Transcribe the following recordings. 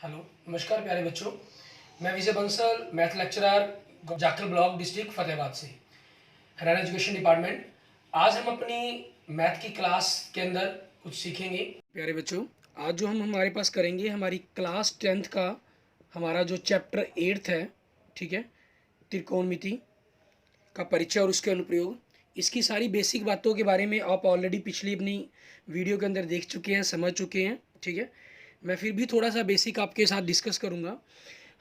Hello, नमस्कार प्यारे बच्चों। मैं Vijay Bansal, math lecturer, Jakhal block, district Fatehabad से, हरियाणा एजुकेशन डिपार्टमेंट। आज हम अपनी मैथ की क्लास के अंदर कुछ सीखेंगे। प्यारे बच्चों, आज जो हम हमारे पास करेंगे हमारी क्लास 10th का हमारा जो चैप्टर 8 है, ठीक है, त्रिकोणमिति का परिचय और उसके अनुप्रयोग। इसकी सारी बेसिक बातों के बारे में आप ऑलरेडी पिछली अपनी वीडियो के अंदर देख चुके हैं, समझ चुके हैं, ठीक है। मैं फिर भी थोड़ा सा बेसिक आपके साथ डिस्कस करूंगा।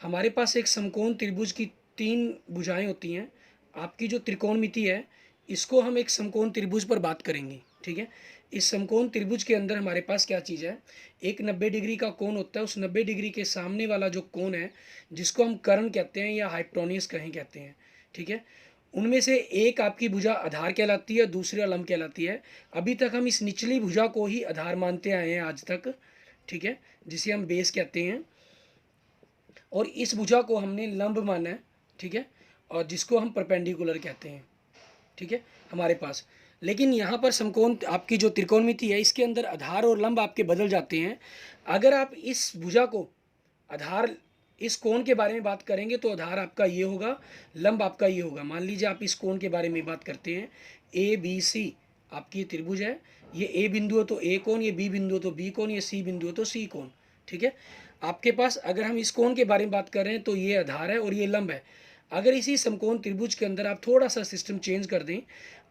हमारे पास एक समकोण त्रिभुज की 3 भुजाएं होती हैं। आपकी जो त्रिकोणमिति है, इसको हम एक समकोण त्रिभुज पर बात करेंगे, ठीक है। इस समकोण त्रिभुज के अंदर हमारे पास क्या चीज़ है, एक 90 डिग्री का कोण होता है। उस 90 डिग्री के सामने वाला जो कोण है, जिसको हम कर्ण कहते हैं या हाइपोटेन्यूज कहीं कहते हैं, ठीक है। उनमें से एक आपकी भुजा आधार कहलाती है, दूसरी लंब कहलाती है। अभी तक हम इस निचली भुजा को ही आधार मानते आए हैं आज तक, ठीक है, जिसे हम बेस कहते हैं। और इस भुजा को हमने लंब माना है, ठीक है, और जिसको हम परपेंडिकुलर कहते हैं, ठीक है, हमारे पास। लेकिन यहाँ पर समकोण आपकी जो त्रिकोणमिति है, इसके अंदर आधार और लंब आपके बदल जाते हैं। अगर आप इस भुजा को आधार, इस कोण के बारे में बात करेंगे तो आधार आपका ये होगा, लंब आपका ये होगा। मान लीजिए आप इस कोण के बारे में बात करते हैं, ए बी सी आपकी त्रिभुज है। ये ए बिंदु है तो ए कोण, ये बी बिंदु है तो बी कोण, ये सी बिंदु है तो सी कोण, ठीक है। आपके पास अगर हम इस कोण के बारे में बात कर रहे हैं तो ये आधार है और ये लंब है। अगर इसी समकोण त्रिभुज के अंदर आप थोड़ा सा सिस्टम चेंज कर दें,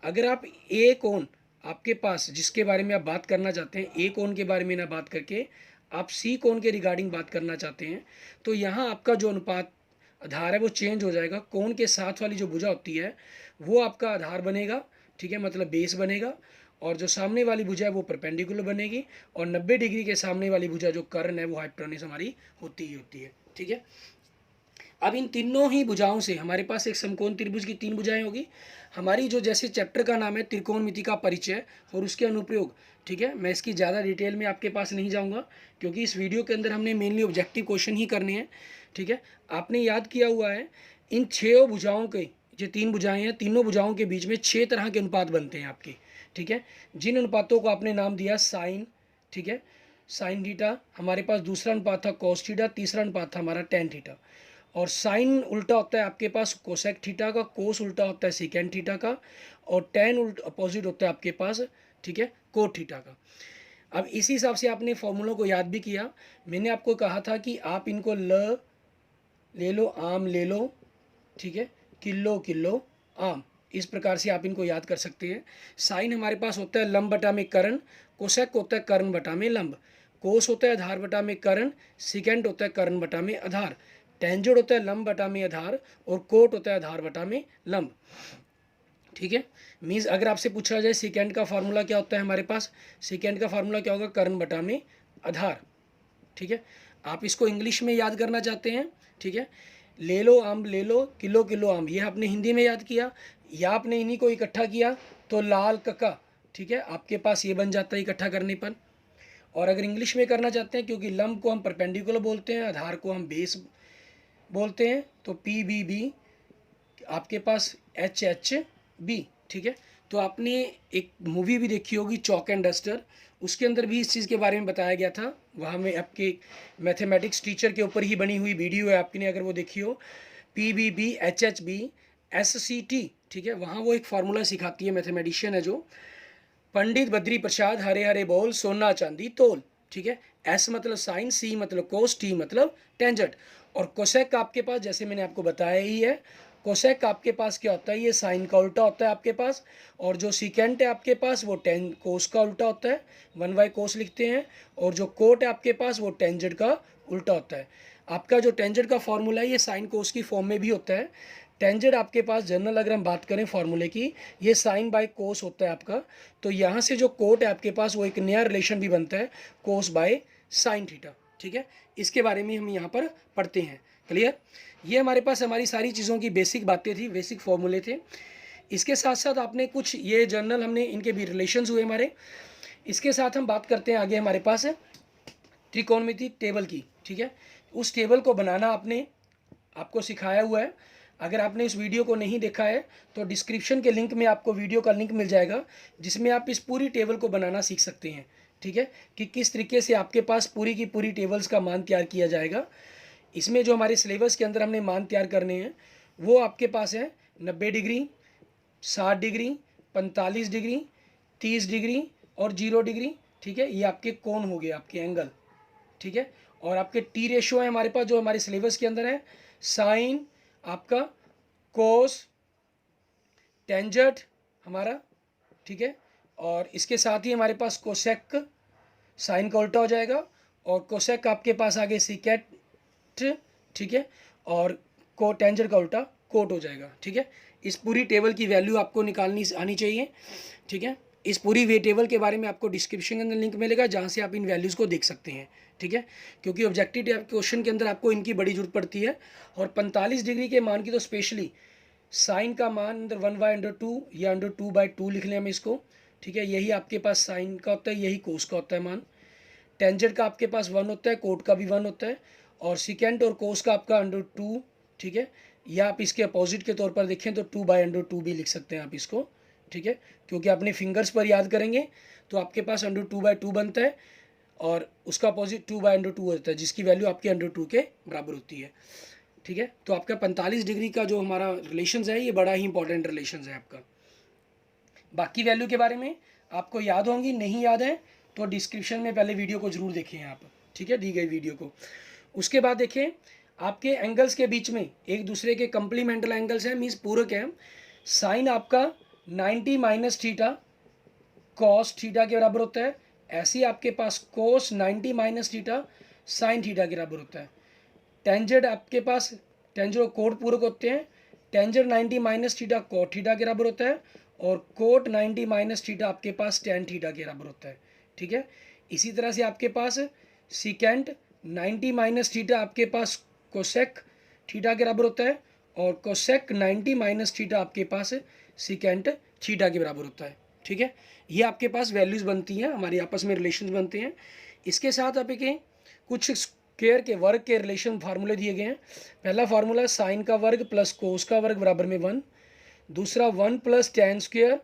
अगर आप ए कोण आपके पास जिसके बारे में आप बात करना चाहते हैं, ए कोण के बारे में ना बात करके आप सी कोण के रिगार्डिंग बात करना चाहते हैं, तो यहाँ आपका जो अनुपात आधार है वो चेंज हो जाएगा। कोण के साथ वाली जो भुजा होती है वो आपका आधार बनेगा, ठीक है, मतलब बेस बनेगा। और जो सामने वाली भुजा है वो परपेंडिकुलर बनेगी। और 90 डिग्री के सामने वाली भुजा जो कर्ण है वो हाइपोटेन्यूज हमारी होती ही होती है, ठीक है। अब इन तीनों ही भुजाओं से हमारे पास एक समकोण त्रिभुज की 3 भुजाएं होगी। हमारी जो जैसे चैप्टर का नाम है त्रिकोणमिति का परिचय और उसके अनुप्रयोग, ठीक है। मैं इसकी ज़्यादा डिटेल में आपके पास नहीं जाऊंगा क्योंकि इस वीडियो के अंदर हमने मेनली ऑब्जेक्टिव क्वेश्चन ही करने हैं, ठीक है। आपने याद किया हुआ है इन 6 भुजाओं के, जो 3 भुजाएं हैं, तीनों भुजाओं के बीच में 6 तरह के अनुपात बनते हैं आपके, ठीक है। जिन अनुपातों को आपने नाम दिया साइन, ठीक है, साइन थीटा। हमारे पास दूसरा अनुपात था कॉस थीटा, तीसरा अनुपात था हमारा टेन थीटा। और साइन उल्टा होता है आपके पास कोसेक थीटा का, कोस उल्टा होता है सेकेंड थीटा का, और टेन उल्टा अपोजिट होता है आपके पास, ठीक है, कोट थीटा का। अब इसी हिसाब से आपने फॉर्मूलों को याद भी किया। मैंने आपको कहा था कि आप इनको ल ले लो, आम ले लो, ठीक है, किलो किलो आम, इस प्रकार से आप इनको याद कर सकते हैं। साइन हमारे पास होता है लंब बटा में कर्ण, कोसेक होता है कर्ण बटा में लंब, कोस होता है आधार बटा में कर्ण, सिकेंड होता है कर्ण बटा में आधार, टेंजेंट होता है लंब बटा में आधार, और कोट होता है आधार बटा में लंब, ठीक है। मीन्स अगर आपसे पूछा जाए सिकेंड का फार्मूला क्या होता है हमारे पास, सिकेंड का फार्मूला क्या होगा, कर्ण बटा में आधार, ठीक है। आप इसको इंग्लिश में याद करना चाहते हैं, ठीक है, ले लो आम ले लो, किलो किलो आम, ये आपने हिंदी में याद किया या आपने इन्हीं को इकट्ठा किया तो लाल कक्का, ठीक है, आपके पास ये बन जाता है इकट्ठा करने पर। और अगर इंग्लिश में करना चाहते हैं, क्योंकि लंब को हम परपेंडिकुलर बोलते हैं, आधार को हम बेस बोलते हैं, तो पी बी बी आपके पास एच एच बी, ठीक है। तो आपने एक मूवी भी देखी होगी चॉक एंड डस्टर, उसके अंदर भी इस चीज़ के बारे में बताया गया था। वहाँ में आपके मैथमेटिक्स टीचर के ऊपर ही बनी हुई वीडियो है, आपने अगर वो देखी हो, P B B H H B S C T, ठीक है। वहाँ वो एक फार्मूला सिखाती है, मैथमेटिशियन है जो, पंडित बद्री प्रसाद हरे हरे बोल सोना चांदी तोल, ठीक है। एस मतलब साइन, सी मतलब कोस, टी मतलब टेंजेंट। और कोसेक आपके पास जैसे मैंने आपको बताया ही है, कोसेक आपके पास क्या होता है, ये साइन का उल्टा होता है आपके पास। और जो सीकेंट है आपके पास वो टेन कोस का उल्टा होता है, 1/, कोस लिखते हैं। और जो कोट है आपके पास वो टेंजेंट का उल्टा होता है। आपका जो टेंजेंट का फॉर्मूला है ये साइन कोस की फॉर्म में भी होता है। टेंजेंट आपके पास जनरल अगर हम बात करें फॉर्मूले की, ये साइन बाय कोस होता है आपका। तो यहाँ से जो कोट है आपके पास वो एक नया रिलेशन भी बनता है, कोस बाय साइन थीटा, ठीक है। इसके बारे में हम यहाँ पर पढ़ते हैं, क्लियर। ये हमारे पास हमारी सारी चीज़ों की बेसिक बातें थी, बेसिक फॉर्मूले थे। इसके साथ साथ आपने कुछ ये जर्नल हमने इनके भी रिलेशंस हुए हमारे। इसके साथ हम बात करते हैं आगे हमारे पास त्रिकोणमिति टेबल की, ठीक है। उस टेबल को बनाना आपको सिखाया हुआ है। अगर आपने इस वीडियो को नहीं देखा है तो डिस्क्रिप्शन के लिंक में आपको वीडियो का लिंक मिल जाएगा, जिसमें आप इस पूरी टेबल को बनाना सीख सकते हैं, ठीक है, कि किस तरीके से आपके पास पूरी की पूरी टेबल्स का मान तैयार किया जाएगा। इसमें जो हमारे सिलेबस के अंदर हमने मान तैयार करने हैं वो आपके पास है 90 डिग्री, 60 डिग्री, 45 डिग्री, 30 डिग्री और 0 डिग्री। ठीक है, ये आपके कोण हो गए, आपके एंगल। ठीक है, और आपके टी रेशो है हमारे पास जो हमारे सिलेबस के अंदर है, साइन, आपका कोस, टेंजेंट हमारा। ठीक है, और इसके साथ ही हमारे पास कोसेक, साइन का उल्टा हो जाएगा, और कोसेक आपके पास आगे सीकेट। ठीक है, और को टेंजेंट का उल्टा कोट हो जाएगा। ठीक है, इस पूरी टेबल की वैल्यू आपको निकालनी आनी चाहिए। ठीक है, इस पूरी वे टेबल के बारे में आपको डिस्क्रिप्शन के अंदर लिंक मिलेगा जहाँ से आप इन वैल्यूज़ को देख सकते हैं। ठीक है, क्योंकि ऑब्जेक्टिव क्वेश्चन के अंदर आपको इनकी बड़ी जरूरत पड़ती है। और 45 डिग्री के मान की तो स्पेशली साइन का मान अंदर 1/√2 या √2/2 लिख लें हम इसको। ठीक है, यही आपके पास साइन का होता है, यही कोस का होता है मान। टेंजेंट का आपके पास 1 होता है, कोट का भी 1 होता है, और सिकेंट और कोस का आपका √2। ठीक है, या आप इसके अपोजिट के तौर पर देखें तो 2/√2 भी लिख सकते हैं आप इसको। ठीक है, क्योंकि अपने फिंगर्स पर याद करेंगे तो आपके पास √2/2 बनता है, और उसका अपोजिट 2/√2 होता है, जिसकी वैल्यू आपके √2 के बराबर होती है। ठीक है, तो आपका 45 डिग्री का जो हमारा रिलेशंस है ये बड़ा ही इंपॉर्टेंट रिलेशंस है आपका। बाकी वैल्यू के बारे में आपको याद होंगी, नहीं याद है तो डिस्क्रिप्शन में पहले वीडियो को जरूर देखें आप। ठीक है, दी गई वीडियो को। उसके बाद देखें आपके एंगल्स के बीच में एक दूसरे के कंप्लीमेंटल एंगल्स हैं, मीन्स पूरक हैं। साइन आपका 90 माइनस थीटा कॉस थीटा के बराबर होता है, ऐसे ही आपके पास कोस 90 माइनस थीटा साइन थीटा के बराबर होता है। टेंजेंट आपके पास, टेंजेंट और कोट पूरक होते हैं। Tangent 90 minus theta cot theta के बराबर होता है, और कोट 90 माइनस थीटा आपके पास टेन थीटा के बराबर होता है। ठीक है, इसी तरह से आपके पास सिकेंट 90 माइनस थीटा आपके पास कोसेक थीटा के बराबर होता है, और कोसेक 90 माइनस थीटा आपके पास सिकेंट थीटा के बराबर होता है। ठीक है, ये आपके पास वैल्यूज़ बनती हैं, हमारे आपस में रिलेशन बनते हैं। इसके साथ आप एक कुछ स्क्वायर के वर्ग के रिलेशन फार्मूले दिए गए हैं। पहला फार्मूला साइन का वर्ग प्लस कोस का वर्ग बराबर में 1। दूसरा 1 प्लस टेन स्क्वायर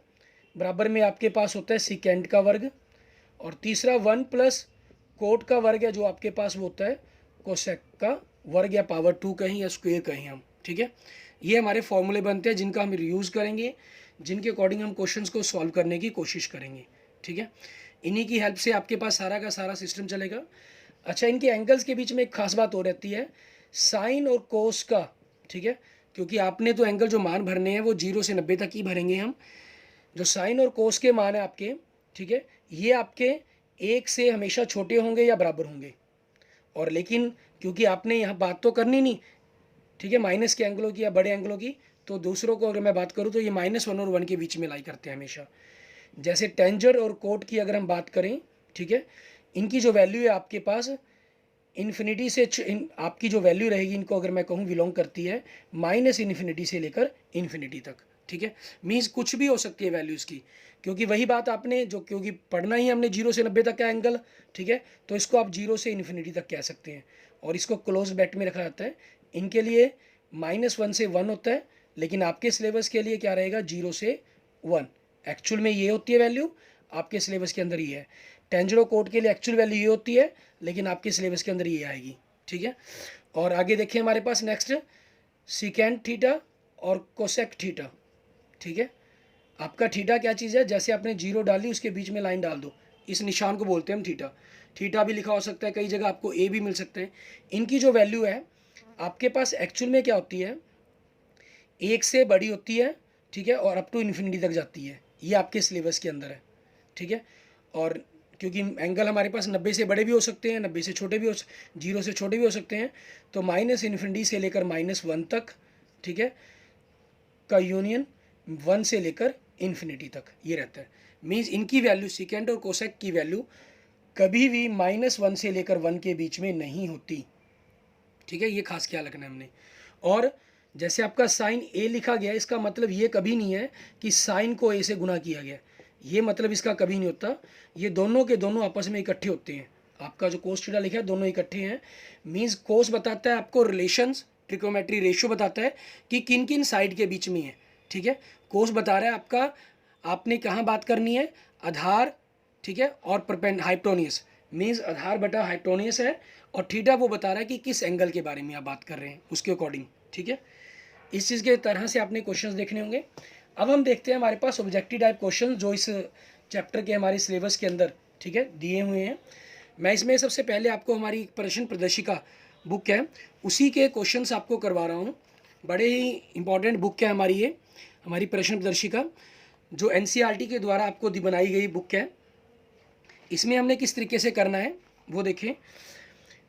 बराबर में आपके पास होता है सिकेंट का वर्ग। और तीसरा 1 प्लस कोट का वर्ग है जो आपके पास वो होता है कोसेक का वर्ग, या पावर 2 कहीं या स्क्वायर कहीं हम। ठीक है, ये हमारे फॉर्मूले बनते हैं जिनका हम यूज़ करेंगे, जिनके अकॉर्डिंग हम क्वेश्चंस को सॉल्व करने की कोशिश करेंगे। ठीक है, इन्हीं की हेल्प से आपके पास सारा का सारा सिस्टम चलेगा। अच्छा, इनके एंगल्स के बीच में एक खास बात हो रहती है, साइन और कोस का। ठीक है, क्योंकि आपने तो एंगल जो मान भरने हैं वो 0 से 90 तक ही भरेंगे हम। जो साइन और कोस के मान है आपके, ठीक है, ये आपके 1 से हमेशा छोटे होंगे या बराबर होंगे। और लेकिन क्योंकि आपने यहाँ बात तो करनी नहीं, ठीक है, माइनस के एंगलों की या बड़े एंगलों की, तो दूसरों को अगर मैं बात करूँ तो ये -1 और 1 के बीच में लाई करते हैं हमेशा। जैसे टेंजेंट और कोट की अगर हम बात करें, ठीक है, इनकी जो वैल्यू है आपके पास इन्फिनिटी से आपकी जो वैल्यू रहेगी, इनको अगर मैं कहूँ बिलोंग करती है -इन्फिनिटी से लेकर इन्फिनिटी तक। ठीक है, मीन्स कुछ भी हो सकती है वैल्यूज़ की, क्योंकि वही बात आपने जो, क्योंकि पढ़ना ही हमने 0 से 90 तक का एंगल। ठीक है, तो इसको आप 0 से इन्फिनिटी तक कह सकते हैं, और इसको क्लोज ब्रैकेट में रखा जाता है। इनके लिए -1 से 1 होता है, लेकिन आपके सिलेबस के लिए क्या रहेगा, 0 से 1। एक्चुअल में ये होती है वैल्यू, आपके सिलेबस के अंदर ये है। टेंजेंट और कोट के लिए एक्चुअल वैल्यू ये होती है, लेकिन आपके सिलेबस के अंदर ये आएगी। ठीक है, और आगे देखिए हमारे पास नेक्स्ट सिकेंट थीटा और कोसेक थीटा। ठीक है, आपका थीटा क्या चीज़ है, जैसे आपने 0 डाली उसके बीच में लाइन डाल दो, इस निशान को बोलते हैं हम थीटा। थीटा भी लिखा हो सकता है, कई जगह आपको ए भी मिल सकते हैं। इनकी जो वैल्यू है आपके पास एक्चुअल में क्या होती है, 1 से बड़ी होती है। ठीक है, और अप टू इन्फिनिटी तक जाती है, ये आपके सिलेबस के अंदर है। ठीक है, और क्योंकि एंगल हमारे पास 90 से बड़े भी हो सकते हैं, 90 से छोटे भी 0 से छोटे भी हो सकते हैं, तो -इन्फिनिटी से लेकर -1 तक, ठीक है, का यूनियन 1 से लेकर इन्फिनिटी तक ये रहता है। मीन्स इनकी वैल्यू सिकेंट और कोसेक की वैल्यू कभी भी -1 से लेकर 1 के बीच में नहीं होती। ठीक है, ये खास ख्याल रखना है हमने। और जैसे आपका साइन ए लिखा गया, इसका मतलब ये कभी नहीं है कि साइन को ए से गुना किया गया, ये मतलब इसका कभी नहीं होता। ये दोनों के दोनों आपस में इकट्ठे होते हैं। आपका जो कोस थीटा लिखा है दोनों इकट्ठे हैं। मीन्स कोस बताता है आपको रिलेशंस, ट्रिकोमेट्री रेशियो बताता है कि किन किन साइड के बीच में है। ठीक है, कोस बता रहा है आपका आपने कहाँ बात करनी है, आधार ठीक है, और परपेंड हाइपोटेन्यूस मीन्स आधार बटा हाइपोटेन्यूस है, और थीटा वो बता रहा है कि किस एंगल के बारे में आप बात कर रहे हैं उसके अकॉर्डिंग। ठीक है, इस चीज़ के तरह से आपने क्वेश्चंस देखने होंगे। अब हम देखते हैं हमारे पास ऑब्जेक्टिव टाइप क्वेश्चन जो इस चैप्टर के हमारे सिलेबस के अंदर, ठीक है, दिए हुए हैं। मैं इसमें सबसे पहले आपको हमारी प्रश्न प्रदर्शिका बुक है उसी के क्वेश्चंस आपको करवा रहा हूँ। बड़े ही इंपॉर्टेंट बुक है हमारी ये, हमारी प्रश्न प्रदर्शिका जो एनसीईआरटी के द्वारा आपको बनाई गई बुक है। इसमें हमने किस तरीके से करना है वो देखें।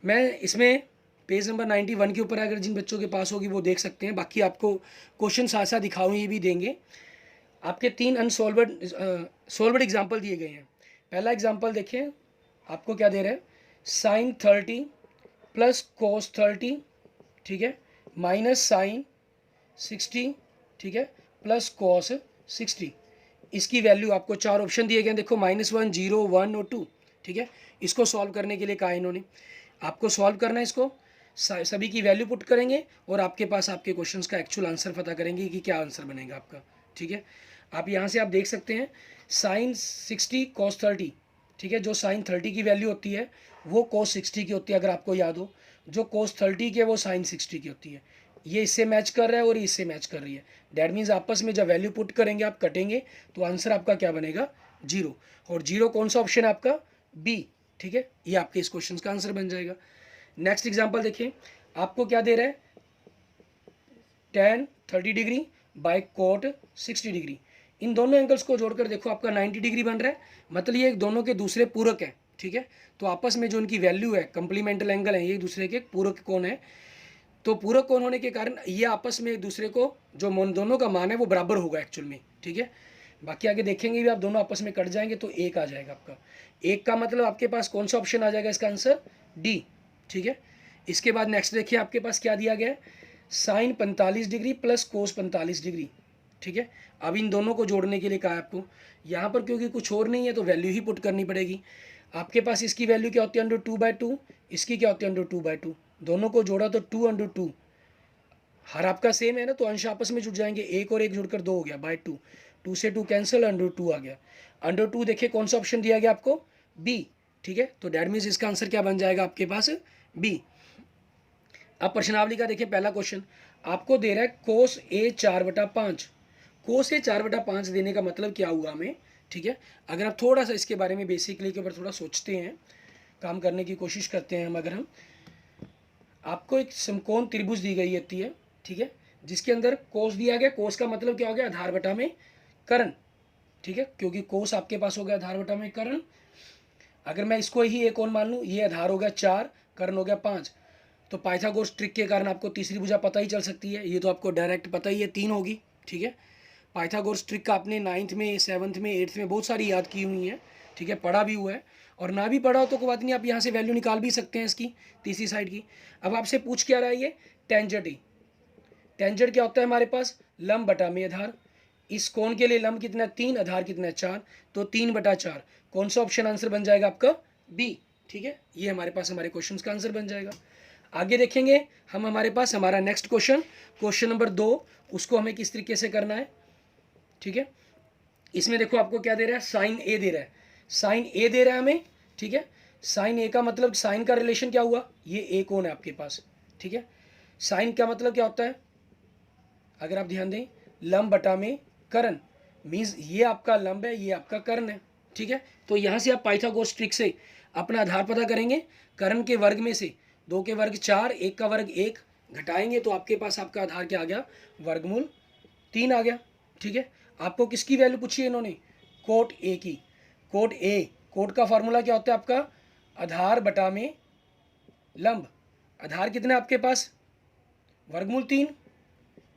मैं इसमें पेज नंबर 91 के ऊपर अगर जिन बच्चों के पास होगी वो देख सकते हैं, बाकी आपको क्वेश्चन साथ साथ दिखाऊँ ये भी देंगे। आपके 3 सोल्वड एग्जाम्पल दिए गए हैं। पहला एग्जाम्पल देखें, आपको क्या दे रहा है, साइन 30 प्लस कोस 30, ठीक है, माइनस साइन 60, ठीक है, प्लस कॉस 60। इसकी वैल्यू आपको 4 ऑप्शन दिए गए हैं, देखो -1, 0, 1 और 2। ठीक है, इसको सॉल्व करने के लिए कहा इन्होंने, आपको सॉल्व करना है इसको, सभी की वैल्यू पुट करेंगे और आपके पास आपके क्वेश्चंस का एक्चुअल आंसर पता करेंगे कि क्या आंसर बनेगा आपका। ठीक है, आप यहाँ से आप देख सकते हैं साइन 60 कॉस 30, ठीक है, जो साइन 30 की वैल्यू होती है वो कॉस 60 की होती है, अगर आपको याद हो, जो कॉस 30 की है वो साइन 60 की होती है। ये इससे मैच कर रहा है और इससे मैच कर रही है, डैट मीन्स आपस में जब वैल्यू पुट करेंगे आप कटेंगे तो आंसर आपका क्या बनेगा, 0। और 0 कौन सा ऑप्शन है आपका, बी। ठीक है, ये आपके इस क्वेश्चन का आंसर बन जाएगा। नेक्स्ट एग्जाम्पल देखिए, आपको क्या दे रहा है, tan 30 degree by cot 60 degree. इन दोनों एंगल्स को जोड़कर देखो आपका 90 डिग्री बन रहा है, मतलब ये दोनों के दूसरे पूरक हैं। ठीक है, तो आपस में जो इनकी वैल्यू है, कंप्लीमेंटल एंगल है, ये दूसरे के पूरक कोण है। तो पूरक कोण होने के कारण ये आपस में एक दूसरे को, जो दोनों का मान है वो बराबर होगा एक्चुअल में। ठीक है, बाकी आगे देखेंगे भी, आप दोनों आपस में कट जाएंगे तो 1 आ जाएगा आपका। 1 का मतलब आपके पास कौन सा ऑप्शन आ जाएगा, इसका आंसर डी। ठीक है, इसके बाद नेक्स्ट देखिए आपके पास क्या दिया गया है, sine 45 degree plus cos 45 degree. ठीक है, अब इन दोनों को जोड़ने के लिए कहा है आपको, यहाँ पर क्योंकि कुछ और नहीं है तो वैल्यू ही पुट करनी पड़ेगी। आपके पास इसकी वैल्यू क्या होती है, √2/2, इसकी क्या होती है, √2/2। दोनों को जोड़ा तो 2/2, हर आपका सेम है ना, तो अंश आपस में जुड़ जाएंगे, 1 और 1 जुड़कर 2 हो गया, बाय 2, 2 से 2 कैंसिल, √2 आ गया। √2 देखिए कौन सा ऑप्शन दिया गया आपको, बी। ठीक है, तो डैट मीन्स इसका आंसर क्या बन जाएगा आपके पास, बी। अब प्रश्नावली का देखिए पहला क्वेश्चन, आपको दे रहा है कोस ए 4/5। कोस ए 4/5 देने का मतलब क्या हुआ हमें। ठीक है, अगर आप थोड़ा सा इसके बारे में बेसिकली के ऊपर थोड़ा सोचते हैं, काम करने की कोशिश करते हैं अगर हम, आपको एक समकोण त्रिभुज दी गई होती है, ठीक है, जिसके अंदर कोस दिया गया, कोस का मतलब क्या हो गया, आधार बटा में कर्ण। ठीक है, क्योंकि कोस आपके पास हो गया आधार बटा में कर्ण। अगर मैं इसको ही एक कोण मान लूँ, ये आधार हो गया 4, कर्ण हो गया 5, तो पाइथागोरस ट्रिक के कारण आपको तीसरी भुजा पता ही चल सकती है, ये तो आपको डायरेक्ट पता ही है, 3 होगी। ठीक है, पाइथागोरस ट्रिक का आपने 9th में, 7th में, 8th में बहुत सारी याद की हुई है। ठीक है, पढ़ा भी हुआ है, और ना भी पढ़ा हो तो कोई बात नहीं, आप यहाँ से वैल्यू निकाल भी सकते हैं इसकी तीसरी साइड की। अब आपसे पूछ क्या रहा है ये, टेंजेंट ही। टेंजेंट क्या होता है हमारे पास, लंब बटा में आधार। इस कोण के लिए लंब कितना है, 3, आधार कितना है 4, तो 3/4। कौन सा ऑप्शन आंसर बन जाएगा आपका, बी। ठीक है, ये हमारे पास हमारे क्वेश्चन का आंसर बन जाएगा। आगे देखेंगे हम, हमारे पास हमारा नेक्स्ट क्वेश्चन, क्वेश्चन नंबर 2, उसको हमें किस तरीके से करना है। ठीक है, इसमें देखो आपको क्या दे रहा है, साइन ए दे रहा है, साइन ए दे रहा है हमें। ठीक है, साइन ए का मतलब, साइन का रिलेशन क्या हुआ, ये ए कोण है आपके पास। ठीक है, साइन का मतलब क्या होता है, अगर आप ध्यान दें, लंब बटा में कर्ण, मीन्स ये आपका लंब है, ये आपका कर्ण है। ठीक है, तो यहाँ से आप पाइथागोरस ट्रिक से अपना आधार पता करेंगे, कर्ण के वर्ग में से 2 के वर्ग 4, 1 का वर्ग 1 घटाएंगे तो आपके पास आपका आधार क्या आ गया, वर्गमूल 3 आ गया। ठीक है, आपको किसकी वैल्यू पूछी है इन्होंने, कोट ए की। कोट ए, कोट का फार्मूला क्या होता है आपका, आधार बटा में लंब। आधार कितना है आपके पास, वर्गमूल 3,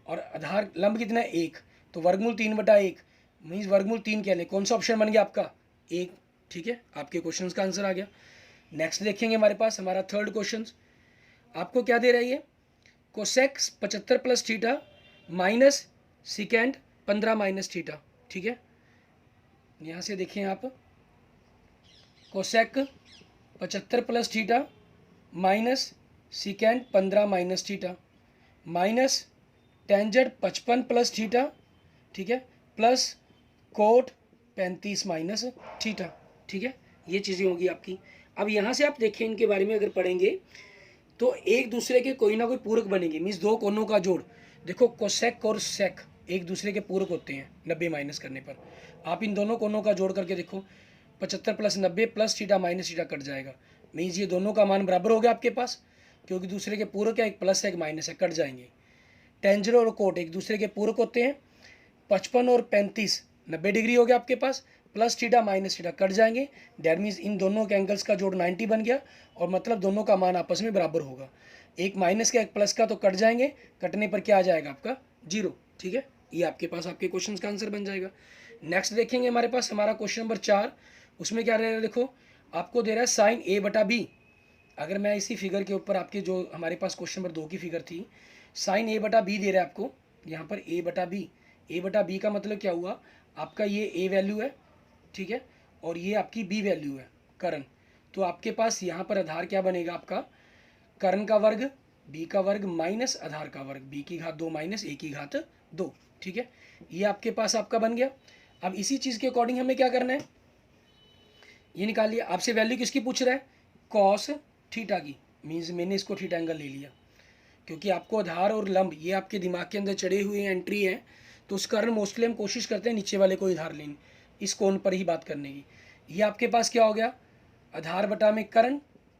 और आधार लंब कितना है 1, तो वर्गमूल 3/1 मीन्स वर्गमूल 3 क्या ले, कौन सा ऑप्शन बन गया आपका, 1। ठीक है, आपके क्वेश्चन का आंसर आ गया। नेक्स्ट देखेंगे हमारे पास हमारा थर्ड क्वेश्चन, आपको क्या दे रही है, cosec 75 plus theta minus secant 15 minus theta. ठीक है, यहाँ से देखें आप, cosec 75 plus theta minus secant 15 minus theta minus tangent 55 plus theta. ठीक है, प्लस कोट 35 माइनस थीटा। ठीक है, ये चीज़ें होगी आपकी। अब यहाँ से आप देखें, इनके बारे में अगर पढ़ेंगे तो एक दूसरे के कोई ना कोई पूरक बनेंगे, मीन्स दो कोनों का जोड़। देखो कोसेक और सेक एक दूसरे के पूरक होते हैं 90 माइनस करने पर। आप इन दोनों कोनों का जोड़ करके देखो, 75 plus 90 plus theta minus theta cut जाएगा, मीन्स ये दोनों का मान बराबर हो गया आपके पास, क्योंकि दूसरे के पूरक है, एक प्लस है एक माइनस है, कट जाएंगे। टेंजर और कोट एक दूसरे के पूरक होते हैं, 55 और 35 90 डिग्री हो गया आपके पास, plus theta minus theta cut जाएंगे। दैट मीन्स इन दोनों के एंगल्स का जोड़ 90 बन गया, और मतलब दोनों का मान आपस में बराबर होगा। एक माइनस का एक प्लस का तो कट जाएंगे, कटने पर क्या आ जाएगा आपका 0। ठीक है, ये आपके पास आपके क्वेश्चन का आंसर बन जाएगा। नेक्स्ट देखेंगे हमारे पास हमारा क्वेश्चन नंबर 4। उसमें क्या रहेगा, देखो आपको दे रहा है साइन ए बटा बी। अगर मैं इसी फिगर के ऊपर आपके जो हमारे पास क्वेश्चन नंबर 2 की फिगर थी, साइन ए बटा बी दे रहा है आपको यहाँ पर, ए बटा बी। ए बटा बी का मतलब क्या हुआ, आपका ये ए वैल्यू है, ठीक है, और ये आपकी बी वैल्यू है कर्ण। तो आपके पास यहाँ पर आधार क्या बनेगा आपका, कर्ण का वर्ग बी का वर्ग माइनस आधार का वर्ग बी की घात 2 माइनस ए की घात 2। ठीक है, ये आपके पास आपका बन गया। अब इसी चीज़ के अकॉर्डिंग हमें क्या करना है, ये निकालिए। आपसे वैल्यू किसकी पूछ रहा है, कॉस थीटा की, मीन्स मैंने इसको थीटा एंगल ले लिया, क्योंकि आपको आधार और लंब ये आपके दिमाग के अंदर चढ़े हुए एंट्री है, तो उस कारण मोस्टली हम कोशिश करते हैं नीचे वाले को आधार लेने, इस कोण पर ही बात करने की। ये आपके पास क्या हो गया, आधार बटा में कर्ण,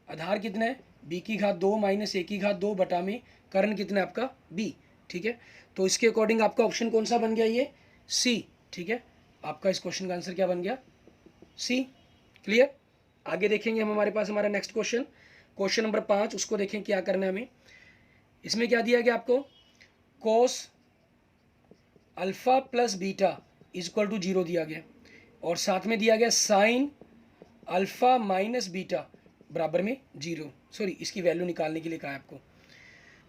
आधार कितना है बी की घात 2 माइनस ए की घात 2 बटा में कर्ण कितना है आपका बी। ठीक है, तो इसके अकॉर्डिंग आपका ऑप्शन कौन सा बन गया, ये सी। ठीक है, आपका इस क्वेश्चन का आंसर क्या बन गया, सी। क्लियर। आगे देखेंगे हम, हमारे पास हमारा नेक्स्ट क्वेश्चन, क्वेश्चन नंबर 5। उसको देखें क्या करना है हमें। इसमें क्या दिया गया आपको, cos alpha plus beta equal to 0 दिया गया, और साथ में दिया गया साइन अल्फा माइनस बीटा बराबर में 0। सॉरी, इसकी वैल्यू निकालने के लिए कहा है आपको,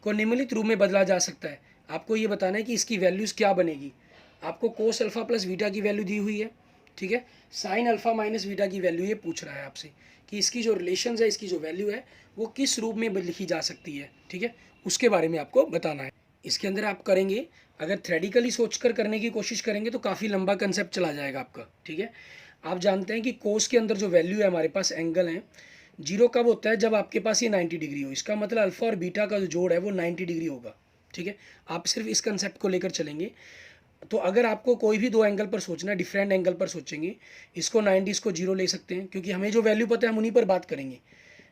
को निम्नलिखित रूप में बदला जा सकता है। आपको ये बताना है कि इसकी वैल्यूज़ क्या बनेगी। आपको कोस अल्फा प्लस बीटा की वैल्यू दी हुई है, ठीक है, साइन अल्फा माइनस बीटा की वैल्यू ये पूछ रहा है आपसे कि इसकी जो रिलेशन है, इसकी जो वैल्यू है वो किस रूप में लिखी जा सकती है। ठीक है, उसके बारे में आपको बताना है। इसके अंदर आप करेंगे, अगर थ्रेडिकली सोचकर करने की कोशिश करेंगे तो काफ़ी लंबा कंसेप्ट चला जाएगा आपका। ठीक है, आप जानते हैं कि कोस के अंदर जो वैल्यू है हमारे पास एंगल है, 0 कब होता है, जब आपके पास ये 90 डिग्री हो। इसका मतलब अल्फा और बीटा का जो जोड़ है वो 90 डिग्री होगा। ठीक है, आप सिर्फ इस कंसेप्ट को लेकर चलेंगे। तो अगर आपको कोई भी दो एंगल पर सोचना है, डिफरेंट एंगल पर सोचेंगे, इसको 90 इसको 0 ले सकते हैं, क्योंकि हमें जो वैल्यू पता है हम उन्हीं पर बात करेंगे।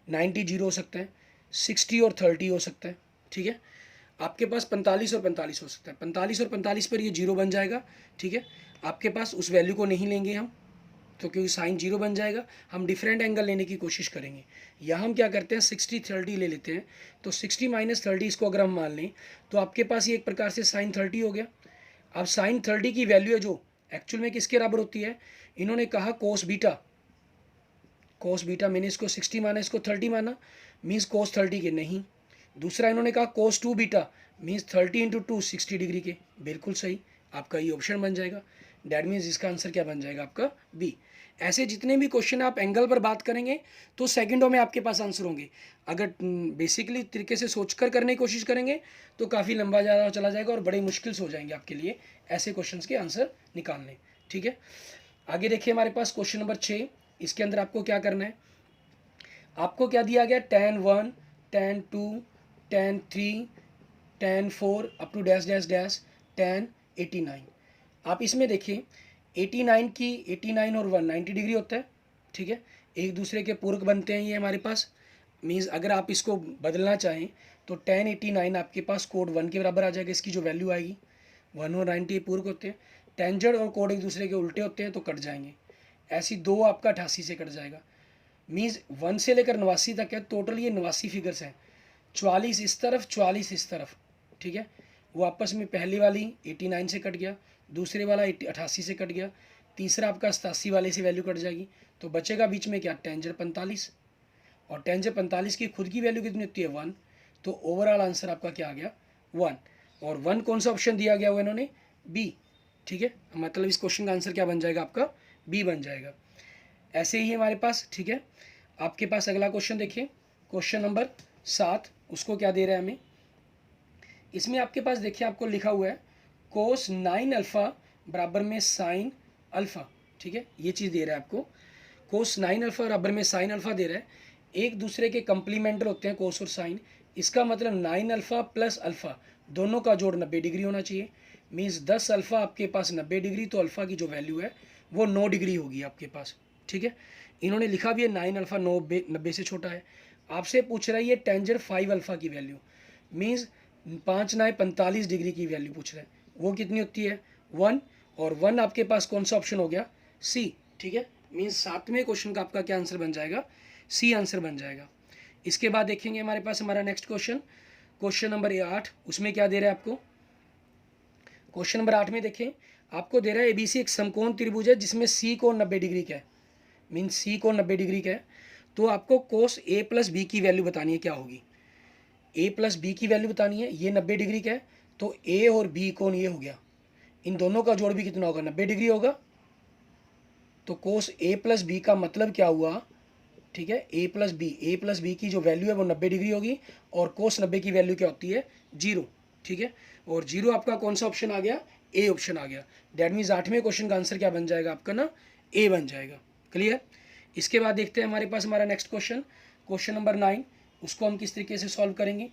90 0 हो सकता है, 60 और 30 हो सकता है। ठीक है, आपके पास 45 और 45 हो सकता है। 45 और 45 पर ये 0 बन जाएगा। ठीक है, आपके पास उस वैल्यू को नहीं लेंगे हम, तो क्योंकि साइन 0 बन जाएगा, हम डिफरेंट एंगल लेने की कोशिश करेंगे। यहाँ हम क्या करते हैं, 60 30 ले लेते हैं। तो 60 माइनस 30 इसको अगर हम मान लें तो आपके पास ये एक प्रकार से साइन 30 हो गया। अब साइन 30 की वैल्यू है जो एक्चुअल में किसके बराबर होती है, इन्होंने कहा कोस बीटा, कोस बीटा, मैंने इसको 60 माना, इसको 30 माना, मीन्स कोस 30 के नहीं। दूसरा इन्होंने कहा कोस 2 बीटा, मीन्स 30 इंटू 2 60 डिग्री के। बिल्कुल सही, आपका ये ऑप्शन बन जाएगा। डैट मीन्स इसका आंसर क्या बन जाएगा आपका बी। ऐसे जितने भी क्वेश्चन आप एंगल पर बात करेंगे तो सेकंडों में आपके पास आंसर होंगे। अगर बेसिकली तरीके से सोचकर करने की कोशिश करेंगे तो काफ़ी लंबा ज़्यादा चला जाएगा और बड़े मुश्किल से हो जाएंगे आपके लिए ऐसे क्वेश्चंस के आंसर निकालने। ठीक है, आगे देखिए हमारे पास क्वेश्चन नंबर 6। इसके अंदर आपको क्या करना है, आपको क्या दिया गया, tan 1 tan 2 tan 3 tan 4 up to dash dash dash tan 89। आप इसमें देखिए 89 और 1 90 डिग्री होता है। ठीक है, एक दूसरे के पूरक बनते हैं ये हमारे पास। मीन्स अगर आप इसको बदलना चाहें तो tan 89 आपके पास कोड 1 के बराबर आ जाएगा। इसकी जो वैल्यू आएगी 1 और 90 पूरक होते हैं। टेंजेंट और कोड एक दूसरे के उल्टे होते हैं तो कट जाएंगे। ऐसी 2 आपका 88 से कट जाएगा। मीन्स 1 से लेकर 89 तक है, टोटल ये 89 फिगर्स हैं। 44 इस तरफ 44 इस तरफ। ठीक है, वो आपस में पहली वाली 89 से कट गया, दूसरे वाला 88 से कट गया, तीसरा आपका 87 वाले से वैल्यू कट जाएगी। तो बचेगा बीच में क्या, टेंजेंट 45, और टेंजेंट 45 की खुद की वैल्यू कितनी होती है 1। तो ओवरऑल आंसर आपका क्या आ गया 1। और 1 कौन सा ऑप्शन दिया गया हुआ इन्होंने, बी। ठीक है, मतलब इस क्वेश्चन का आंसर क्या बन जाएगा आपका बी बन जाएगा। ऐसे ही हमारे पास, ठीक है, आपके पास अगला क्वेश्चन देखिए, क्वेश्चन नंबर 7। उसको क्या दे रहा है हमें, इसमें आपके पास देखिए आपको लिखा हुआ है कोस 9 अल्फ़ा बराबर में साइन अल्फ़ा। ठीक है, ये चीज़ दे रहा है आपको, कोस 9 अल्फ़ा बराबर में साइन अल्फ़ा दे रहा है, एक दूसरे के कंप्लीमेंटर होते हैं कोस और साइन। इसका मतलब 9 अल्फ़ा प्लस अल्फ़ा दोनों का जोड़ 90 डिग्री होना चाहिए। मीन्स 10 अल्फ़ा आपके पास 90 डिग्री, तो अल्फ़ा की जो वैल्यू है वो 9 डिग्री होगी आपके पास। ठीक है, इन्होंने लिखा भी है 9 अल्फ़ा 90 से छोटा है। आपसे पूछ रहा है ये टेंजेंट 5 अल्फ़ा की वैल्यू, मीन्स 5 9 45 डिग्री की वैल्यू पूछ रहा है, वो कितनी होती है 1, और 1 आपके पास कौन सा ऑप्शन हो गया, सी। ठीक है, मीन्स 7वें क्वेश्चन का आपका क्या आंसर बन जाएगा, सी आंसर बन जाएगा। इसके बाद देखेंगे हमारे पास हमारा नेक्स्ट क्वेश्चन, क्वेश्चन नंबर 8। उसमें क्या दे रहा है आपको, क्वेश्चन नंबर 8 में देखें, आपको दे रहा है एबीसी एक समकोण त्रिभुज है जिसमें सी कोण 90 डिग्री का है, मीन्स सी कोण 90 डिग्री का है। तो आपको कोस ए प्लस बी की वैल्यू बतानी है, क्या होगी, ए प्लस बी की वैल्यू बतानी है। ये 90 डिग्री का है, तो ए और बी कोण ये हो गया, इन दोनों का जोड़ भी कितना होगा, 90 डिग्री होगा। तो कोस ए प्लस बी का मतलब क्या हुआ, ठीक है, ए प्लस बी की जो वैल्यू है वो 90 डिग्री होगी, और कोस 90 की वैल्यू क्या होती है, 0। ठीक है, और 0 आपका कौन सा ऑप्शन आ गया, ए ऑप्शन आ गया। डैट मीन्स 8वें क्वेश्चन का आंसर क्या बन जाएगा आपका ना, ए बन जाएगा। क्लियर। इसके बाद देखते हैं हमारे पास हमारा नेक्स्ट क्वेश्चन, क्वेश्चन नंबर 9। उसको हम किस तरीके से सॉल्व करेंगे।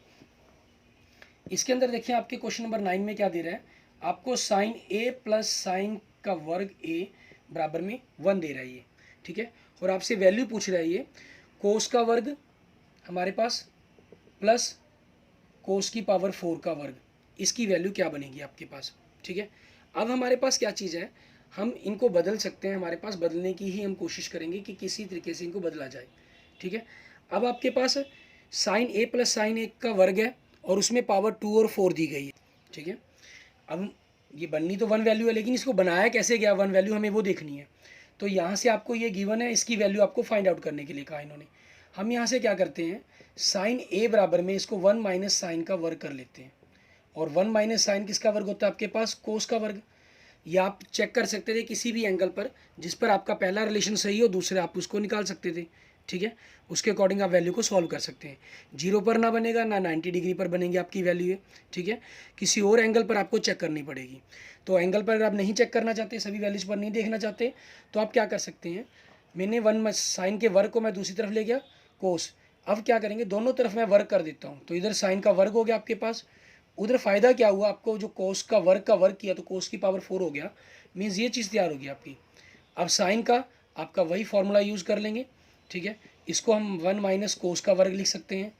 इसके अंदर देखिए आपके क्वेश्चन नंबर 9 में क्या दे रहा है, आपको साइन ए प्लस साइन का वर्ग ए बराबर में 1 दे रहा है ये। ठीक है, और आपसे वैल्यू पूछ रहा है ये कोस का वर्ग हमारे पास प्लस कोस की पावर 4 का वर्ग, इसकी वैल्यू क्या बनेगी आपके पास। ठीक है, अब हमारे पास क्या चीज़ है, हम इनको बदल सकते हैं, हमारे पास बदलने की ही हम कोशिश करेंगे कि किसी तरीके से इनको बदला जाए। ठीक है, अब आपके पास साइन ए प्लस साइन ए का वर्ग है, और उसमें पावर 2 और 4 दी गई है। ठीक है, अब ये बननी तो 1 वैल्यू है, लेकिन इसको बनाया कैसे गया 1 वैल्यू, हमें वो देखनी है। तो यहाँ से आपको ये गिवन है, इसकी वैल्यू आपको फाइंड आउट करने के लिए कहा इन्होंने। हम यहाँ से क्या करते हैं, साइन ए बराबर में इसको 1 माइनस साइन का वर्ग कर लेते हैं, और 1 माइनस साइन किसका वर्ग होता है आपके पास, कोस का वर्ग। या आप चेक कर सकते थे किसी भी एंगल पर जिस पर आपका पहला रिलेशन सही हो, दूसरे आप उसको निकाल सकते थे। ठीक है, उसके अकॉर्डिंग आप वैल्यू को सॉल्व कर सकते हैं। 0 पर ना बनेगा ना 90 डिग्री पर बनेगी आपकी वैल्यू है। ठीक है, किसी और एंगल पर आपको चेक करनी पड़ेगी। तो एंगल पर अगर आप नहीं चेक करना चाहते, सभी वैल्यूज पर नहीं देखना चाहते, तो आप क्या कर सकते हैं, मैंने 1 साइन के वर्ग को मैं दूसरी तरफ ले गया कोस। अब क्या करेंगे, दोनों तरफ मैं वर्ग कर देता हूँ, तो इधर साइन का वर्ग हो गया आपके पास, उधर फ़ायदा क्या हुआ आपको, जो कोस का वर्ग किया तो कोस की पावर 4 हो गया, मीन्स ये चीज़ तैयार होगी आपकी। अब साइन का आपका वही फॉर्मूला यूज़ कर लेंगे। ठीक है, इसको हम 1 माइनस कोस का वर्ग लिख सकते हैं।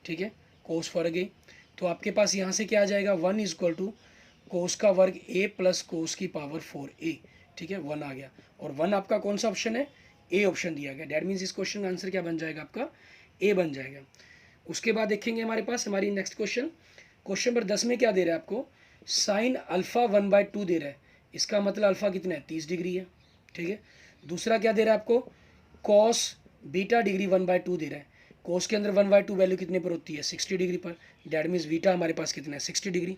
ठीक है, कोस वर्ग ए, तो आपके पास यहाँ से क्या आ जाएगा, 1 इज इक्वल टू कोस का वर्ग ए प्लस कोस की पावर 4 ए। ठीक है, 1 आ गया, और 1 आपका कौन सा ऑप्शन है, ए ऑप्शन दिया गया। डैट मीन्स इस क्वेश्चन का आंसर क्या बन जाएगा आपका, ए बन जाएगा। उसके बाद देखेंगे हमारे पास हमारी नेक्स्ट क्वेश्चन, क्वेश्चन नंबर 10 में क्या दे रहा है आपको, साइन अल्फ़ा 1/2 दे रहा है, इसका मतलब अल्फ़ा कितना है, 30 डिग्री है। ठीक है, दूसरा क्या दे रहा है आपको, कॉस बीटा डिग्री 1/2 दे रहा है, कोस के अंदर 1/2 वैल्यू कितने पर होती है, 60 डिग्री पर। डैट मीन्स बीटा हमारे पास कितना है, 60 डिग्री।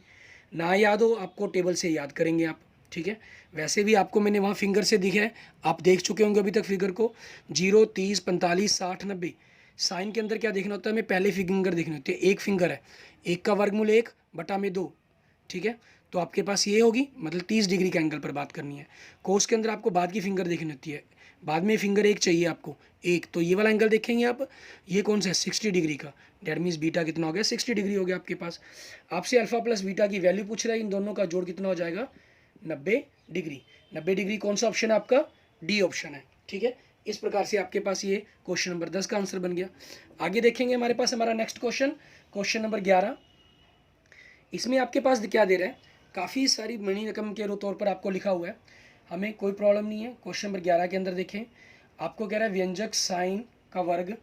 ना याद हो आपको टेबल से याद करेंगे आप। ठीक है, वैसे भी आपको मैंने वहाँ फिंगर से दिखा है, आप देख चुके होंगे अभी तक फिगर को, 0 30 45 60 90। साइन के अंदर क्या देखना होता है, हमें पहले फिंगर देखनी होती है, एक फिंगर है, 1 का वर्गमूल 1 बटा में 2। ठीक है, तो आपके पास ये होगी, मतलब 30 डिग्री के एंगल पर बात करनी है। कोस के अंदर आपको बाद की फिंगर देखनी होती है, बाद में फिंगर एक चाहिए आपको, एक, तो ये वाला एंगल देखेंगे आप, ये कौन सा है, 60 डिग्री का। डैट मीन्स बीटा कितना हो गया, 60 डिग्री हो गया आपके पास। आपसे अल्फा प्लस बीटा की वैल्यू पूछ रहा है, इन दोनों का जोड़ कितना हो जाएगा, 90 डिग्री। 90 डिग्री कौन सा ऑप्शन है आपका, डी ऑप्शन है। ठीक है, इस प्रकार से आपके पास ये क्वेश्चन नंबर 10 का आंसर बन गया। आगे देखेंगे हमारे पास हमारा नेक्स्ट क्वेश्चन, क्वेश्चन नंबर 11। इसमें आपके पास क्या दे रहा है, काफ़ी सारी बड़ी रकम के तौर पर आपको लिखा हुआ है, हमें कोई प्रॉब्लम नहीं है। क्वेश्चन नंबर 11 के अंदर देखें, आपको कह रहा है व्यंजक साइन का वर्ग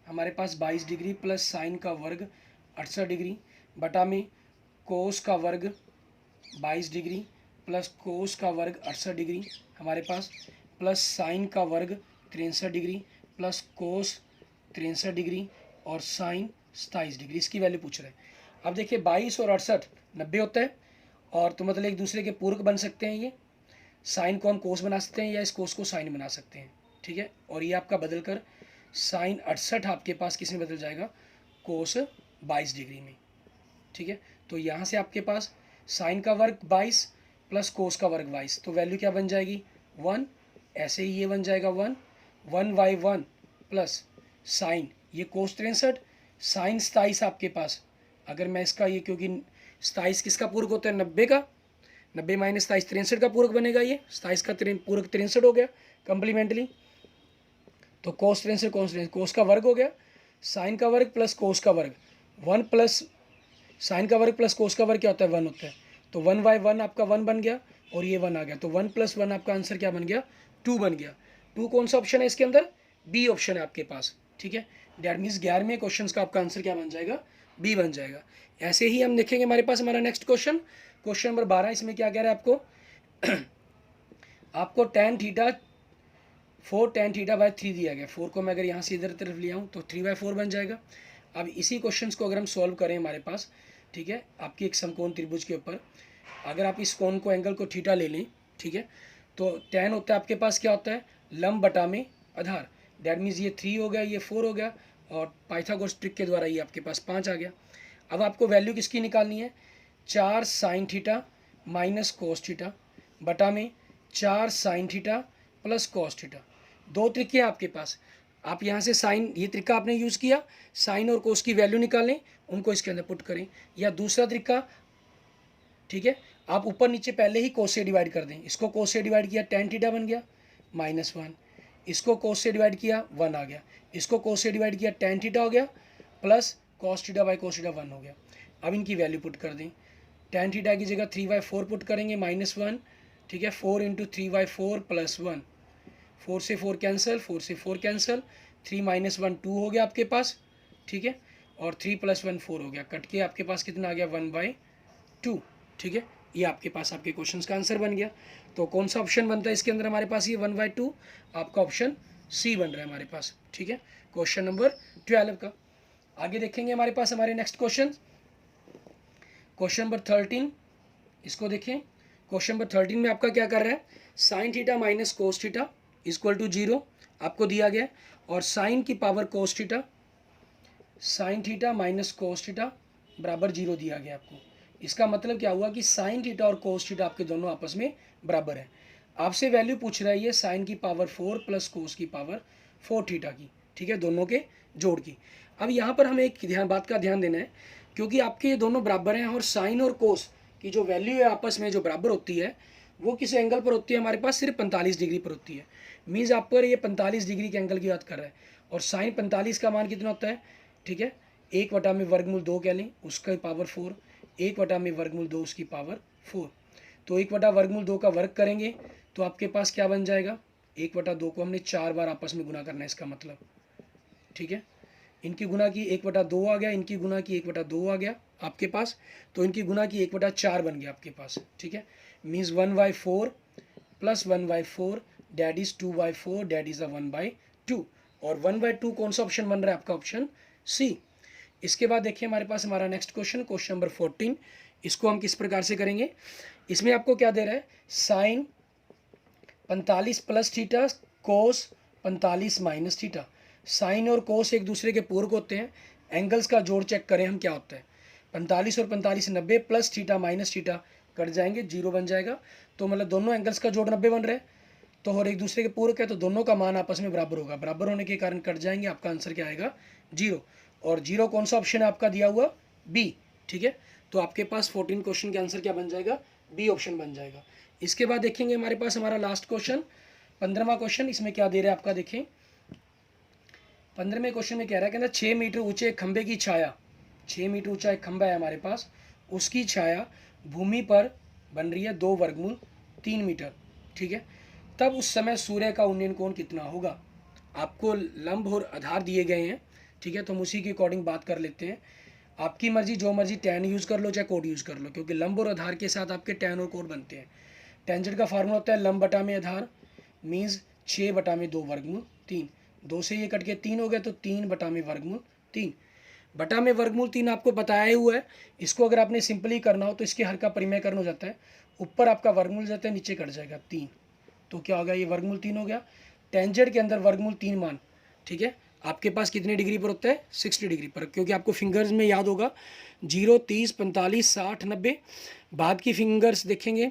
हमारे पास 22 डिग्री प्लस साइन का वर्ग 68 डिग्री बटा में कोस का वर्ग 22 डिग्री प्लस कोस का वर्ग 68 डिग्री हमारे पास, प्लस साइन का वर्ग 63 डिग्री प्लस कोस 63 डिग्री और साइन 27 डिग्री, इसकी वैल्यू पूछ रहे हैं। अब देखिए 22 और 68 90 होता है, और तो मतलब एक दूसरे के पूरक बन सकते हैं। ये साइन को हम कोस बना सकते हैं या इस कोस को साइन बना सकते हैं। ठीक है, और ये आपका बदल कर साइन 68 आपके पास किस में बदल जाएगा, कोस 22 डिग्री में। ठीक है, तो यहाँ से आपके पास साइन का वर्ग 22 प्लस कोस का वर्ग 22, तो वैल्यू क्या बन जाएगी 1, ऐसे ही ये बन जाएगा 1, 1/1 प्लस साइन, ये कोस 63 साइन 27 आपके पास। अगर मैं इसका ये, क्योंकि 27 किसका पूरक होता है, 90 का, 90 माइनस 27 63 का पूरक बनेगा। ये 27 का पूरक 63 हो गया कम्प्लीमेंटली। तो कोस 63 कोस का वर्ग हो गया, साइन का वर्ग प्लस कोस का वर्ग, 1 प्लस साइन का वर्ग प्लस कोस का वर्ग क्या होता है, 1 होता है। तो 1/1 आपका 1 बन गया और ये 1 आ गया। तो 1 + 1 आपका आंसर क्या बन गया, 2 बन गया। 2 कौन सा ऑप्शन है इसके अंदर, बी ऑप्शन है आपके पास। ठीक है, दैट मीन्स 11वें क्वेश्चन का आपका आंसर क्या बन जाएगा, बी बन जाएगा। ऐसे ही हम देखेंगे हमारे पास हमारा नेक्स्ट क्वेश्चन, क्वेश्चन नंबर 12। इसमें क्या कह रहा है आपको tan थीटा 4 tan थीटा/3 दिया गया। 4 को मैं अगर यहाँ से इधर तरफ ले आऊँ तो 3/4 बन जाएगा। अब इसी क्वेश्चन को अगर हम सॉल्व करें हमारे पास, ठीक है, आपकी एक समकोण त्रिभुज के ऊपर अगर आप इस कोण को, एंगल को थीटा ले लें, ठीक है, तो tan होता है आपके पास क्या होता है, लंब बटा में आधार। दैट मीन्स ये 3 हो गया, ये 4 हो गया, और पाइथागोरस ट्रिक के द्वारा ये आपके पास 5 आ गया। अब आपको वैल्यू किसकी निकालनी है, 4 sin theta minus cos theta बटा में 4 sin theta plus cos theta. 2 तरीके हैं आपके पास। आप यहाँ से साइन, ये तरीका आपने यूज़ किया, साइन और कोस की वैल्यू निकालें, उनको इसके अंदर पुट करें। या दूसरा तरीका, ठीक है, आप ऊपर नीचे पहले ही कोस से डिवाइड कर दें। इसको कोस से डिवाइड किया, tan थीटा बन गया -1, इसको कोस से डिवाइड किया 1 आ गया, इसको कोस से डिवाइड किया tan थीटा हो गया plus cos theta by cos theta 1 हो गया। अब इनकी वैल्यू पुट कर दें। tan थीटा की जगह 3/4 पुट करेंगे -1, ठीक है, 4 × 3/4 + 1, 4 से 4 कैंसिल, 4 से 4 कैंसिल, 3 - 1 2 हो गया आपके पास, ठीक है, और 3 + 1 4 हो गया। कट के आपके पास कितना आ गया, 1/2, ठीक है। ये आपके पास आपके क्वेश्चन का आंसर बन गया। तो कौन सा ऑप्शन बनता है इसके अंदर हमारे पास, ये 1/2 आपका ऑप्शन सी बन रहा है हमारे पास। ठीक है, क्वेश्चन नंबर 12 का। आगे देखेंगे हमारे पास हमारे नेक्स्ट क्वेश्चन, क्वेश्चन नंबर 13। इसको देखें, क्वेश्चन नंबर 13 में आपका क्या कर रहा है, sine theta minus cos theta = 0 आपको दिया गया, और साइन की power cos theta, sine theta minus cos theta बराबर 0 दिया गया आपको। इसका मतलब क्या हुआ कि साइन थीटा और कोस थीटा आपके दोनों आपस में बराबर है। आपसे वैल्यू पूछ रहा है ये साइन की पावर 4 प्लस कोस की पावर 4 थीटा की, ठीक है, दोनों के जोड़ की। अब यहाँ पर हमें एक बात का ध्यान देना है, क्योंकि आपके ये दोनों बराबर हैं और साइन और कोस की जो वैल्यू है आपस में जो बराबर होती है वो किस एंगल पर होती है, हमारे पास सिर्फ 45 डिग्री पर होती है। मीन्स आप पर ये 45 डिग्री के एंगल की बात कर रहा है, और साइन 45 का मान कितना होता है, ठीक है, 1/√2 कह लें, उसका पावर 4, 1/√2 उसकी पावर 4। तो 1/√2 का वर्ग करेंगे तो आपके पास क्या बन जाएगा, 1/2 को हमने 4 बार आपस में गुना करना है इसका मतलब, ठीक है। इनकी गुना की 1/2 आ गया, इनकी गुना की 1/2 आ गया आपके पास, तो इनकी गुना की 1/4 बन गया आपके पास, ठीक है। Means 1/4 plus 1/4 that is 2/4, that is 1/2, और 1/2 कौन सा ऑप्शन बन रहा है आपका, ऑप्शन सी। इसके बाद देखिए हमारे पास हमारा नेक्स्ट क्वेश्चन, क्वेश्चन नंबर 14। इसको हम किस प्रकार से करेंगे, इसमें आपको क्या दे रहा है, sine 45 plus theta cos 45 minus theta. Sine और कोस एक दूसरे के पूरक होते हैं, एंगल्स का जोड़ चेक करें हम क्या होता है, 45 और 45 90 plus theta minus theta cut जाएंगे, 0 बन जाएगा। तो मतलब दोनों एंगल्स का जोड़ 90 बन रहा है, तो और एक दूसरे के पूरक है, तो दोनों का मान आपस में बराबर होगा, बराबर होने के कारण कट जाएंगे, आपका आंसर क्या आएगा, 0। और 0 कौन सा ऑप्शन है आपका दिया हुआ, बी, ठीक है। तो आपके पास 14 क्वेश्चन के आंसर क्या बन जाएगा, बी ऑप्शन बन जाएगा। इसके बाद देखेंगे हमारे पास हमारा लास्ट क्वेश्चन 15वां क्वेश्चन। इसमें क्या दे रहा है आपका, देखें 15वें क्वेश्चन में कह रहा है, कहना 6 मीटर ऊंचे एक खंबे की छाया, 6 मीटर ऊंचा एक खंबा है हमारे पास, उसकी छाया भूमि पर बन रही है 2√3 मीटर, ठीक है। तब उस समय सूर्य का उन्नयन कोण कितना होगा। आपको लंब और आधार दिए गए हैं, ठीक है, तो हम उसी के अकॉर्डिंग बात कर लेते हैं। आपकी मर्जी, जो मर्जी tan यूज़ कर लो चाहे कोड यूज़ कर लो, क्योंकि लंब और आधार के साथ आपके tan और कोड बनते हैं। टेंजेंट का फार्मूला होता है लंब बटा में आधार, मीन्स 6/2√3। 2 से ये कट के 3 हो गया, तो 3/2√3। बटा में √3 आपको बताया ही हुआ है। इसको अगर आपने सिंपली करना हो तो इसके हर का परिमेय करना हो जाता है, ऊपर आपका वर्गमूल जाता है, नीचे कट जाएगा 3, तो क्या होगा, ये √3 हो गया। टेंजेंट के अंदर √3 मान, ठीक है, आपके पास कितने डिग्री पर होता है, 60 डिग्री पर, क्योंकि आपको फिंगर्स में याद होगा 0 30 45 60 90। बाद की फिंगर्स देखेंगे,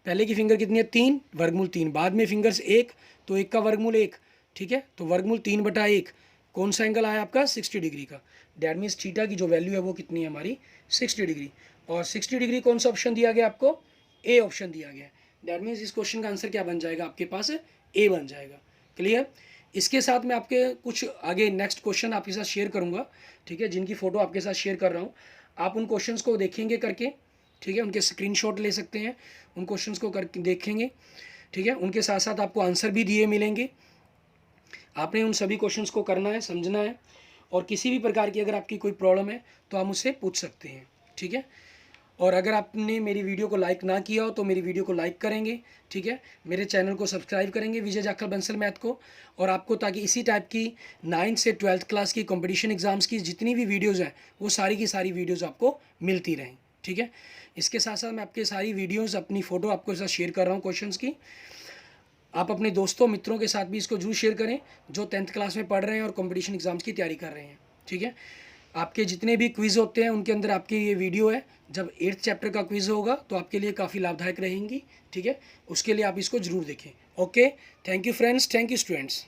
पहले की फिंगर कितनी है, 3 √3, बाद में फिंगर्स 1, तो 1 का वर्गमूल 1, ठीक है। तो वर्गमूल 3/1 कौन सा एंगल आया आपका 60 डिग्री का। डैट मीन्स थीटा की जो वैल्यू है वो कितनी है हमारी 60 डिग्री। और 60 डिग्री कौन सा ऑप्शन दिया गया आपको, ए ऑप्शन दिया गया है। डैट मीन्स इस क्वेश्चन का आंसर क्या बन जाएगा आपके पास, ए बन जाएगा। क्लियर। इसके साथ मैं आपके कुछ आगे नेक्स्ट क्वेश्चन आपके साथ शेयर करूंगा, ठीक है, जिनकी फ़ोटो आपके साथ शेयर कर रहा हूँ। आप उन क्वेश्चंस को देखेंगे करके, ठीक है, उनके स्क्रीनशॉट ले सकते हैं, उन क्वेश्चंस को करके देखेंगे, ठीक है। उनके साथ साथ आपको आंसर भी दिए मिलेंगे। आपने उन सभी क्वेश्चंस को करना है, समझना है, और किसी भी प्रकार की अगर आपकी कोई प्रॉब्लम है तो आप मुझसे पूछ सकते हैं, ठीक है। और अगर आपने मेरी वीडियो को लाइक ना किया हो तो मेरी वीडियो को लाइक करेंगे, ठीक है, मेरे चैनल को सब्सक्राइब करेंगे विजय जाखड़ बंसल मैथ को। और आपको ताकि इसी टाइप की 9th से 12th क्लास की कंपटीशन एग्जाम्स की जितनी भी वीडियोज़ हैं वो सारी की सारी वीडियोज़ आपको मिलती रहें, ठीक है। इसके साथ साथ मैं आपके सारी वीडियोज़ अपनी फ़ोटो आपके साथ शेयर कर रहा हूँ क्वेश्चंस की। आप अपने दोस्तों मित्रों के साथ भी इसको जरूर शेयर करें जो 10th क्लास में पढ़ रहे हैं और कंपटीशन एग्जाम्स की तैयारी कर रहे हैं, ठीक है। आपके जितने भी क्विज़ होते हैं उनके अंदर आपकी ये वीडियो है। जब 8th चैप्टर का क्विज़ होगा तो आपके लिए काफ़ी लाभदायक रहेंगी, ठीक है। उसके लिए आप इसको ज़रूर देखें। Okay, thank you friends, thank you students.